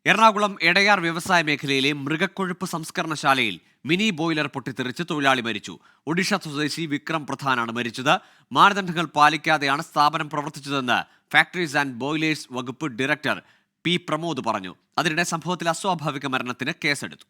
എറണാകുളം എടയാർ വ്യവസായ മേഖലയിലെ മൃഗക്കൊഴുപ്പ് സംസ്കരണശാലയിൽ mini boiler പൊട്ടിത്തെറിച്ച് തൊഴിലാളി മരിച്ചു. ഒഡീഷ സ്വദേശി വിക്രം പ്രധാനാണ് മരിച്ചത്. മാനദണ്ഡങ്ങൾ പാലിക്കാതെയാണ് സ്ഥാപനം പ്രവർത്തിച്ചതെന്ന് ഫാക്ടറീസ് ആൻഡ് ബോയിലേഴ്സ് വകുപ്പ് ഡയറക്ടർ പി പ്രമോദ് പറഞ്ഞു. അതിനിടെ സംഭവത്തിൽ അസ്വാഭാവിക മരണത്തിന് കേസെടുത്തു.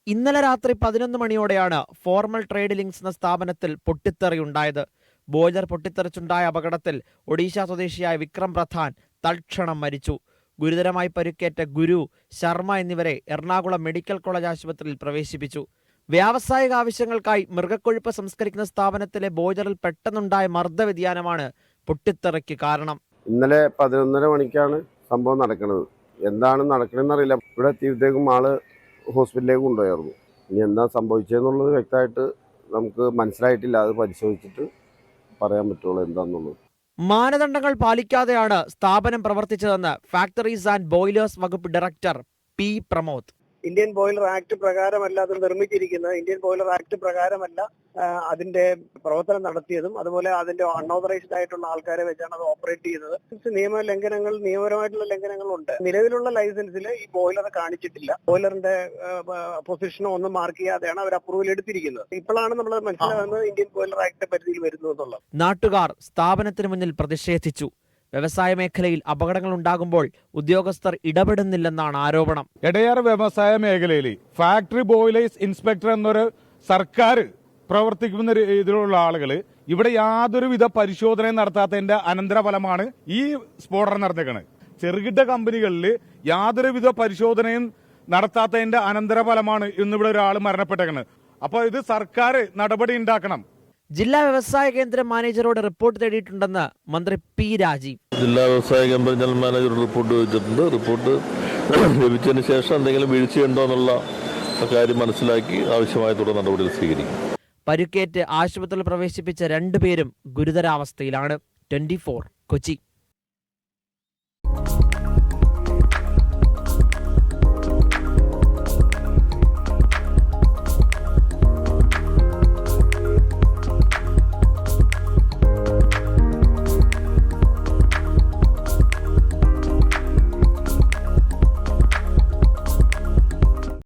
ഇന്നലെ രാത്രി 11 മണിയോടെയാണ് ഫോർമൽ ട്രേഡ് ലിങ്ക്സ് എന്ന സ്ഥാപനത്തിൽ പൊട്ടിത്തെറിയുണ്ടായത്. ബോയിലർ പൊട്ടിത്തെറിച്ചുണ്ടായ അപകടത്തിൽ ഒഡീഷ സ്വദേശിയായ വിക്രം പ്രധാൻ തൽക്ഷണം മരിച്ചു. ഗുരുതരമായി പരിക്കേറ്റ ഗുരു, ശർമ്മ എന്നിവരെ എറണാകുളം മെഡിക്കൽ കോളേജ് ആശുപത്രിയിൽ പ്രവേശിപ്പിച്ചു. വ്യാവസായിക ആവശ്യങ്ങൾക്കായി മൃഗക്കൊഴുപ്പ് സംസ്കരിക്കുന്ന സ്ഥാപനത്തിലെ ബോയിലറിൽ പെട്ടെന്നുണ്ടായ മർദ്ദവ്യതിയാനമാണ് പൊട്ടിത്തെറിക്ക് കാരണം. ഇന്നലെ 11:30 മണിക്കാണ് സംഭവം നടക്കുന്നത്. എന്താണ് നടക്കണമെന്നറിയില്ല. ഇവിടെ എത്തിയപ്പോഴത്തേക്കും ആള് ഹോസ്പിറ്റലിലേക്ക് കൊണ്ടുപോയായിരുന്നു. ഇനി എന്താ സംഭവിച്ചതെന്നുള്ളത് വ്യക്തമായിട്ട് നമുക്ക് മനസ്സിലായിട്ടില്ല. അത് പരിശോധിച്ചിട്ട് പറയാൻ പറ്റുള്ളൂ എന്താണെന്നുള്ളത്. മാനദണ്ഡങ്ങൾ പാലിക്കാതെയാണ് സ്ഥാപനം പ്രവർത്തിച്ചതെന്ന് ഫാക്ടറീസ് ആൻഡ് ബോയിലേഴ്സ് വകുപ്പ് director P Pramod. Indian boiler act പ്രകാരമല്ല അത് നിർമ്മിച്ചിരിക്കുന്നത്. ഇന്ത്യൻ ബോയിലർ ആക്ട് പ്രകാരമല്ല അതിന്റെ പ്രവർത്തനം നടത്തിയതും. അതുപോലെ അതിന്റെ അൺഓതറൈസ്ഡ് ആയിട്ടുള്ള ആൾക്കാരെ വെച്ചാണ് അത് ഓപ്പറേറ്റ് ചെയ്യുന്നത്. നിയമപരമായിട്ടുള്ള ലംഘനങ്ങളുണ്ട്. നിലവിലുള്ള ലൈസൻസിൽ ഈ ബോയിലർ കാണിച്ചിട്ടില്ല. ബോയിലറിന്റെ പൊസിഷനോ ഒന്നും മാർക്ക് ചെയ്യാതെയാണ് അവർ അപ്രൂവൽ എടുത്തിരിക്കുന്നത്. ഇപ്പോഴാണ് നമ്മൾ മനസ്സിലാകുന്നത് ഇന്ത്യൻ ബോയിലർ ആക്ടിന്റെ പരിധിയിൽ വരുന്നു എന്നുള്ളത്. നാട്ടുകാർ സ്ഥാപനത്തിന് മുന്നിൽ പ്രതിഷേധിച്ചു. വ്യവസായ മേഖലയിൽ അപകടങ്ങൾ ഉണ്ടാകുമ്പോൾ ഉദ്യോഗസ്ഥർ ഇടപെടുന്നില്ലെന്നാണ് ആരോപണം. എടയാർ വ്യവസായ മേഖലയിൽ ഫാക്ടറി ബോയിലേഴ്സ് ഇൻസ്പെക്ടർ എന്നൊരു സർക്കാർ പ്രവർത്തിക്കുന്ന ഇതിലുള്ള ആളുകൾ ഇവിടെ യാതൊരുവിധ പരിശോധനയും നടത്താത്തതിന്റെ അനന്തരഫലമാണ് ഈ സ്ഫോടനം നടന്നിരിക്കുന്നത്. ചെറുകിട കമ്പനികളിൽ യാതൊരുവിധ പരിശോധനയും നടത്താത്തതിന്റെ അനന്തരഫലമാണ് ഇന്നിവിടെ ഒരാൾ മരണപ്പെട്ടേക്കുന്നത്. അപ്പോൾ ഇത് സർക്കാർ നടപടി ഉണ്ടാക്കണം. ജില്ലാ വ്യവസായ കേന്ദ്രം മാനേജറോട് റിപ്പോർട്ട് തേടിയിട്ടുണ്ടെന്ന് മന്ത്രി പി രാജീവ്. ജില്ലാ വ്യവസായ കേന്ദ്രം ജനറൽ മാനേജർ റിപ്പോർട്ട് ചോദിച്ചിട്ടുണ്ട്. റിപ്പോർട്ട് ലഭിച്ചതിന് ശേഷം എന്തെങ്കിലും വീഴ്ചയുണ്ടോ എന്നുള്ള കാര്യം മനസ്സിലാക്കി ആവശ്യമായ തുടർ നടപടികൾ സ്വീകരിക്കും. പരുക്കേറ്റ് ആശുപത്രിയിൽ പ്രവേശിപ്പിച്ച 2 പേരും ഗുരുതരാവസ്ഥയിലാണ്. 24 കൊച്ചി.